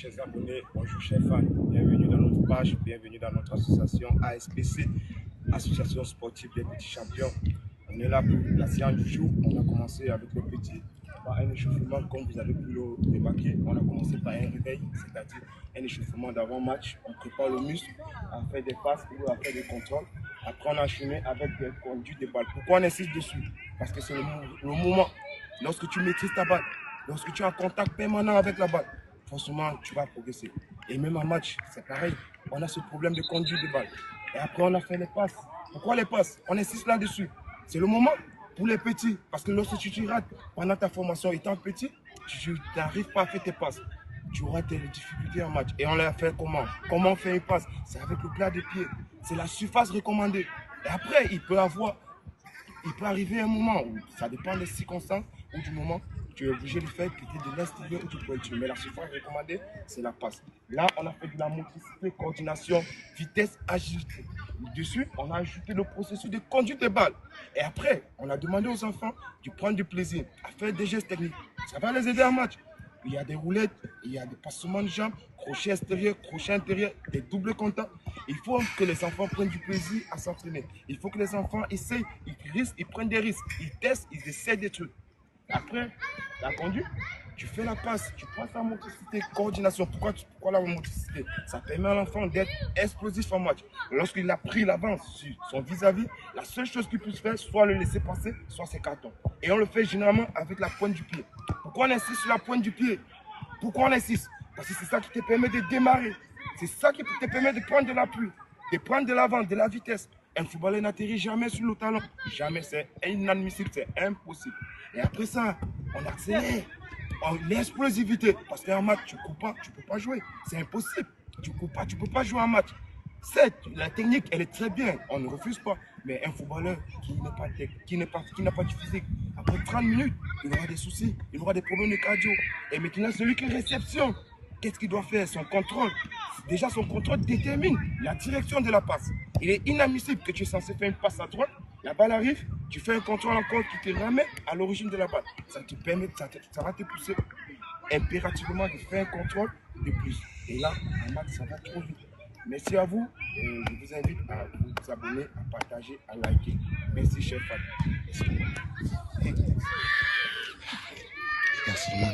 chers abonnés, bonjour chers fans, bienvenue dans notre page, bienvenue dans notre association ASPC, Association Sportive des Petits Champions. On est là pour la séance du jour. On a commencé avec les petits par un échauffement, comme vous avez pu le remarquer. On a commencé par un réveil, c'est-à-dire un échauffement d'avant-match. On prépare le muscle à faire des passes ou à faire des contrôles. Après, on a enchaîné avec des conduites de balle. Pourquoi on insiste dessus? Parce que c'est le moment, lorsque tu maîtrises ta balle, lorsque tu es en contact permanent avec la balle, forcément, tu vas progresser. Et même en match, c'est pareil. On a ce problème de conduite de balle. Et après, on a fait les passes. Pourquoi les passes? On insiste là-dessus. C'est le moment pour les petits. Parce que lorsque tu rates pendant ta formation étant petit, tu n'arrives pas à faire tes passes. Tu auras des difficultés en match. Et on l'a fait comment? Comment on fait une passe? C'est avec le plat de pied. C'est la surface recommandée. Et après, il peut arriver un moment où ça dépend des circonstances ou du moment. Tu es obligé de faire peut-être de l'extérieur ou tu peux utiliser. Mais la surface recommandée, c'est la passe. Là, on a fait de la motricité, coordination, vitesse, agilité. Dessus, on a ajouté le processus de conduite de balle. Et après, on a demandé aux enfants de prendre du plaisir à faire des gestes techniques. Ça va les aider en match. Il y a des roulettes, il y a des passements de jambes, crochet extérieur, crochet intérieur, des doubles contacts. Il faut que les enfants prennent du plaisir à s'entraîner. Il faut que les enfants essayent, ils risquent, ils prennent des risques, ils testent, ils essaient des trucs. Après, la conduite, tu fais la passe, tu prends ta motricité, coordination. Pourquoi la motricité? Ça permet à l'enfant d'être explosif en match. Lorsqu'il a pris l'avance sur son vis-à-vis, la seule chose qu'il puisse faire, soit le laisser passer, soit ses cartons. Et on le fait généralement avec la pointe du pied. Pourquoi on insiste sur la pointe du pied? Pourquoi on insiste? Parce que c'est ça qui te permet de démarrer. C'est ça qui te permet de prendre de l'appui, de prendre de l'avant, de la vitesse. Un footballeur n'atterrit jamais sur le talon. Jamais, c'est inadmissible, c'est impossible. Et après ça, on accélère. L'explosivité. Parce qu'en match, tu ne cours pas, tu ne peux pas jouer. C'est impossible. Tu ne cours pas, tu ne peux pas jouer en match. Certes, la technique, elle est très bien. On ne refuse pas. Mais un footballeur qui n'a pas de physique, après 30 minutes, il aura des soucis, il aura des problèmes de cardio. Et maintenant, celui qui réceptionne, qu'est-ce qu'il doit faire? Son contrôle. Déjà, son contrôle détermine la direction de la passe. Il est inadmissible que tu es censé faire une passe à droite, la balle arrive, tu fais un contrôle encore qui te ramène à l'origine de la balle. Ça te permet, ça va te pousser impérativement de faire un contrôle de plus. Et là, en match, ça va trop vite. Merci à vous. Et je vous invite à vous abonner, à partager, à liker. Merci, chef. Merci.